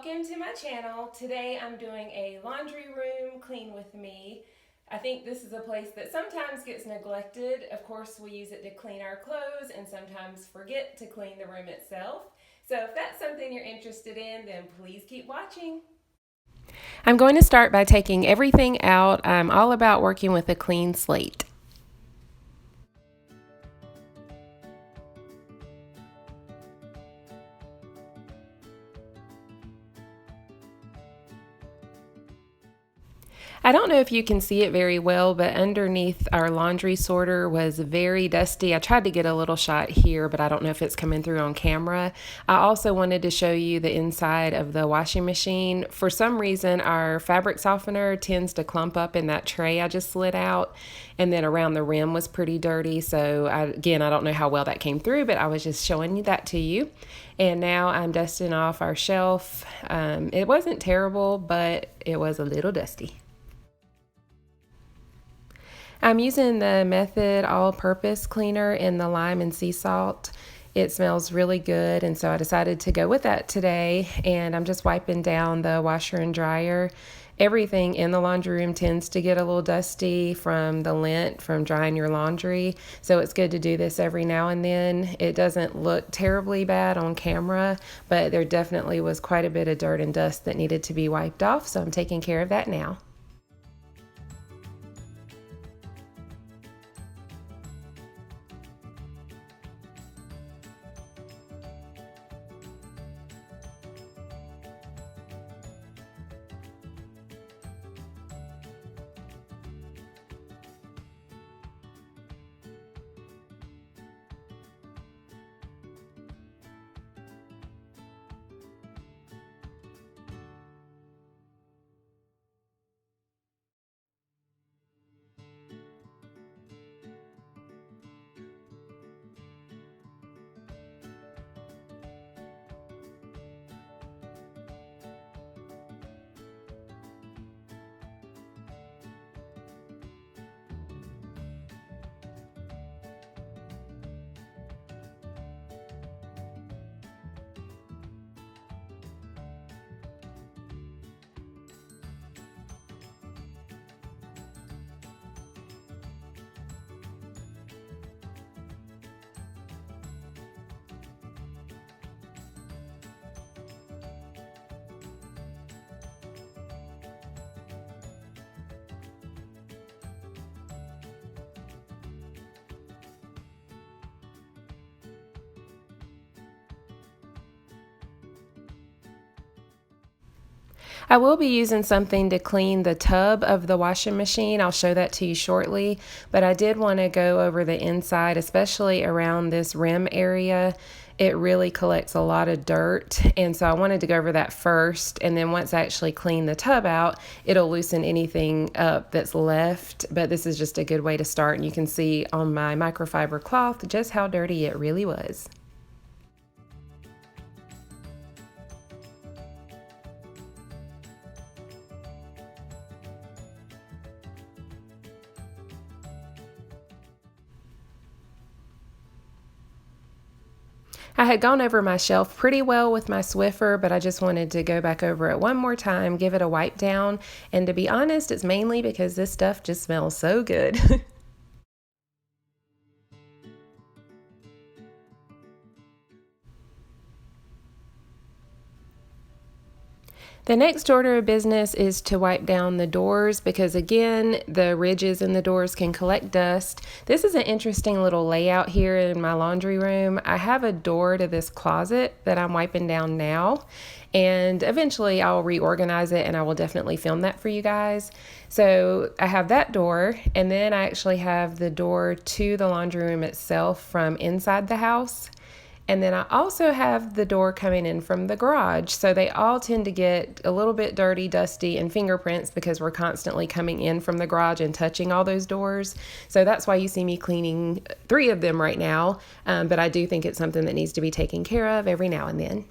Welcome to my channel. Today I'm doing a laundry room clean with me. I think this is a place that sometimes gets neglected. Of course, we use it to clean our clothes and sometimes forget to clean the room itself. So if that's something you're interested in, then please keep watching. I'm going to start by taking everything out. I'm all about working with a clean slate. I don't know if you can see it very well, but underneath our laundry sorter was very dusty. I tried to get a little shot here, but I don't know if it's coming through on camera. I also wanted to show you the inside of the washing machine. For some reason, our fabric softener tends to clump up in that tray I just slid out, and then around the rim was pretty dirty. So again, I don't know how well that came through, but I was just showing you that to you. And now I'm dusting off our shelf. It wasn't terrible, but it was a little dusty. I'm using the Method all-purpose cleaner in the lime and sea salt. It smells really good, and so I decided to go with that today, and I'm just wiping down the washer and dryer. Everything in the laundry room tends to get a little dusty from the lint from drying your laundry, so it's good to do this every now and then. It doesn't look terribly bad on camera, but there definitely was quite a bit of dirt and dust that needed to be wiped off, so I'm taking care of that now. I will be using something to clean the tub of the washing machine. I'll show that to you shortly, but I did want to go over the inside, especially around this rim area. It really collects a lot of dirt, and so I wanted to go over that first, and then once I actually clean the tub out, it'll loosen anything up that's left, but this is just a good way to start, and you can see on my microfiber cloth just how dirty it really was. I had gone over my shelf pretty well with my Swiffer, but I just wanted to go back over it one more time, give it a wipe down, and to be honest, it's mainly because this stuff just smells so good. The next order of business is to wipe down the doors because, again, the ridges in the doors can collect dust. This is an interesting little layout here in my laundry room. I have a door to this closet that I'm wiping down now, and eventually I'll reorganize it and I will definitely film that for you guys. So I have that door, and then I actually have the door to the laundry room itself from inside the house. And then I also have the door coming in from the garage. So they all tend to get a little bit dirty, dusty, and fingerprints because we're constantly coming in from the garage and touching all those doors. So that's why you see me cleaning 3 of them right now. But I do think it's something that needs to be taken care of every now and then.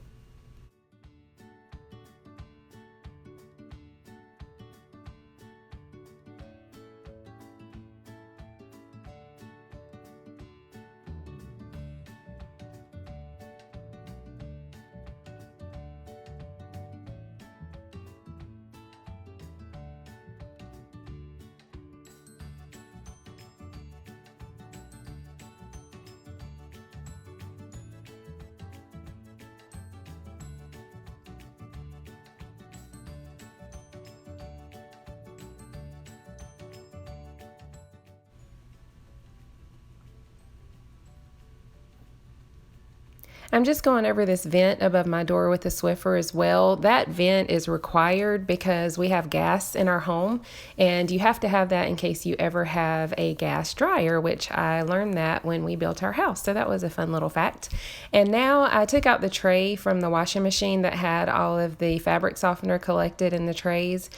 I'm just going over this vent above my door with the Swiffer as well. That vent is required because we have gas in our home, and you have to have that in case you ever have a gas dryer, which I learned that when we built our house. So that was a fun little fact. And now I took out the tray from the washing machine that had all of the fabric softener collected in the trays.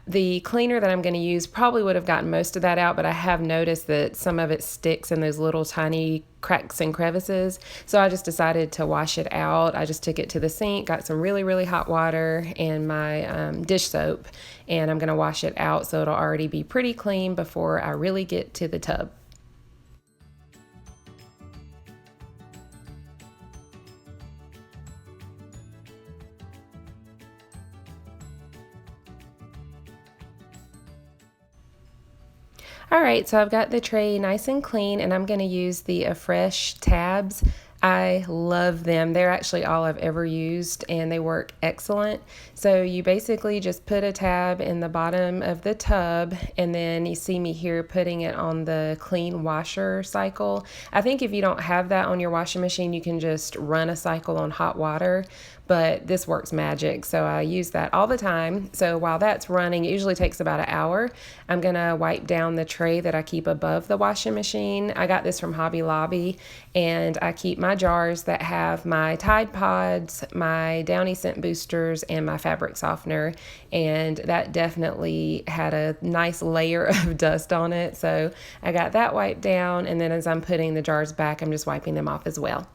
The cleaner that I'm going to use probably would have gotten most of that out, but I have noticed that some of it sticks in those little tiny cracks and crevices. So I just decided to wash it out. I just took it to the sink, got some really, really hot water and my dish soap, and I'm going to wash it out so it'll already be pretty clean before I really get to the tub. All right, so I've got the tray nice and clean, and I'm going to use the Fresh tabs. I love them. They're actually all I've ever used, and they work excellent. So you basically just put a tab in the bottom of the tub, and then you see me here putting it on the clean washer cycle. I think if you don't have that on your washing machine, you can just run a cycle on hot water, but this works magic. So I use that all the time. So while that's running, it usually takes about an hour. I'm gonna wipe down the tray that I keep above the washing machine. I got this from Hobby Lobby, and I keep my jars that have my Tide Pods, my Downy scent boosters, and my fabric softener, and that definitely had a nice layer of dust on it. So I got that wiped down, and then as I'm putting the jars back, I'm just wiping them off as well.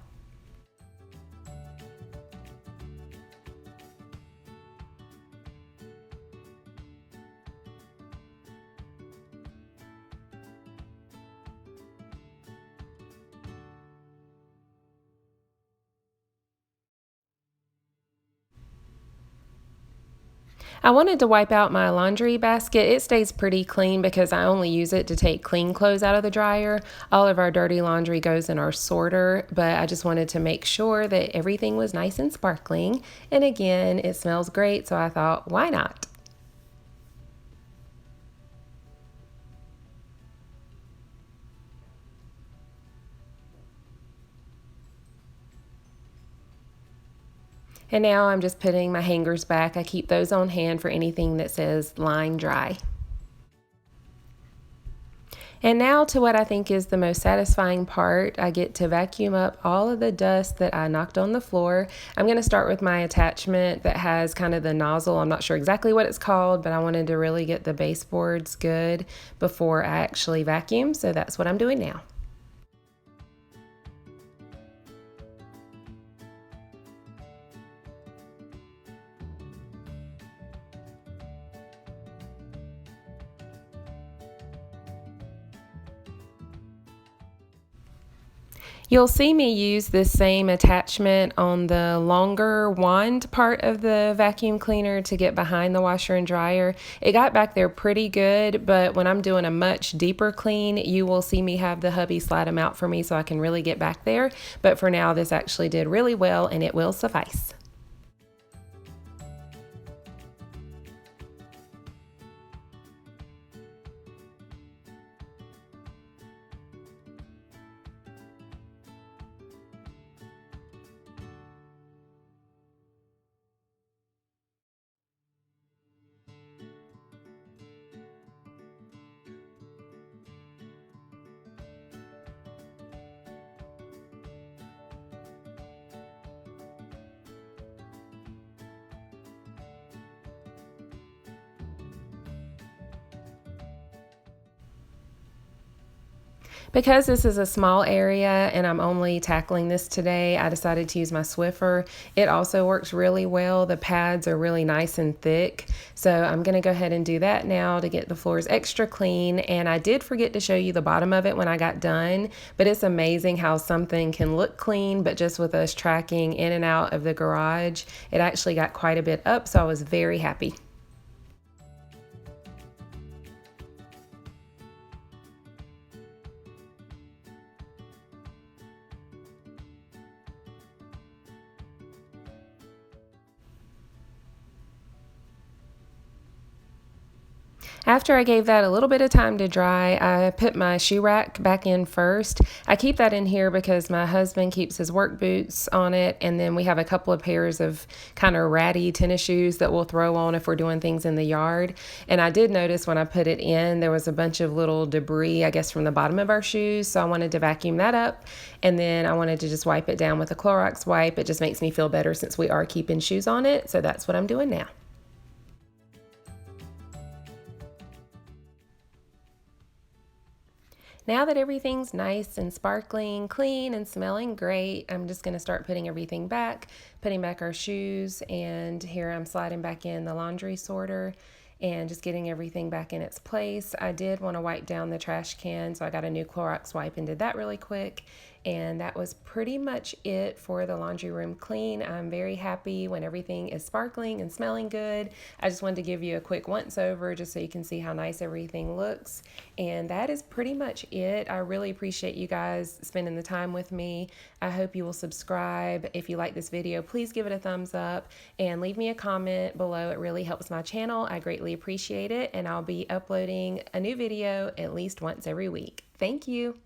I wanted to wipe out my laundry basket. It stays pretty clean because I only use it to take clean clothes out of the dryer. All of our dirty laundry goes in our sorter, but I just wanted to make sure that everything was nice and sparkling. And again, it smells great, so I thought, why not? And now I'm just putting my hangers back. I keep those on hand for anything that says line dry. And now to what I think is the most satisfying part. I get to vacuum up all of the dust that I knocked on the floor. I'm going to start with my attachment that has kind of the nozzle. I'm not sure exactly what it's called, but I wanted to really get the baseboards good before I actually vacuum. So that's what I'm doing now. You'll see me use this same attachment on the longer wand part of the vacuum cleaner to get behind the washer and dryer. It got back there pretty good, but when I'm doing a much deeper clean, you will see me have the hubby slide them out for me so I can really get back there. But for now, this actually did really well, and it will suffice. Because this is a small area and I'm only tackling this today, I decided to use my Swiffer. It also works really well. The pads are really nice and thick. So I'm going to go ahead and do that now to get the floors extra clean. And I did forget to show you the bottom of it when I got done, but it's amazing how something can look clean, but just with us tracking in and out of the garage, it actually got quite a bit up. So I was very happy. After I gave that a little bit of time to dry, I put my shoe rack back in first. I keep that in here because my husband keeps his work boots on it, and then we have a couple of pairs of kind of ratty tennis shoes that we'll throw on if we're doing things in the yard. And I did notice when I put it in, there was a bunch of little debris, I guess, from the bottom of our shoes, so I wanted to vacuum that up, and then I wanted to just wipe it down with a Clorox wipe. It just makes me feel better since we are keeping shoes on it, so that's what I'm doing now. Now that everything's nice and sparkling, clean, and smelling great, I'm just going to start putting everything back, putting back our shoes, and here I'm sliding back in the laundry sorter and just getting everything back in its place. I did want to wipe down the trash can, so I got a new Clorox wipe and did that really quick. And that was pretty much it for the laundry room clean. I'm very happy when everything is sparkling and smelling good. I just wanted to give you a quick once over just so you can see how nice everything looks. And that is pretty much it. I really appreciate you guys spending the time with me. I hope you will subscribe. If you like this video, please give it a thumbs up and leave me a comment below. It really helps my channel. I greatly appreciate it. And I'll be uploading a new video at least once every week. Thank you.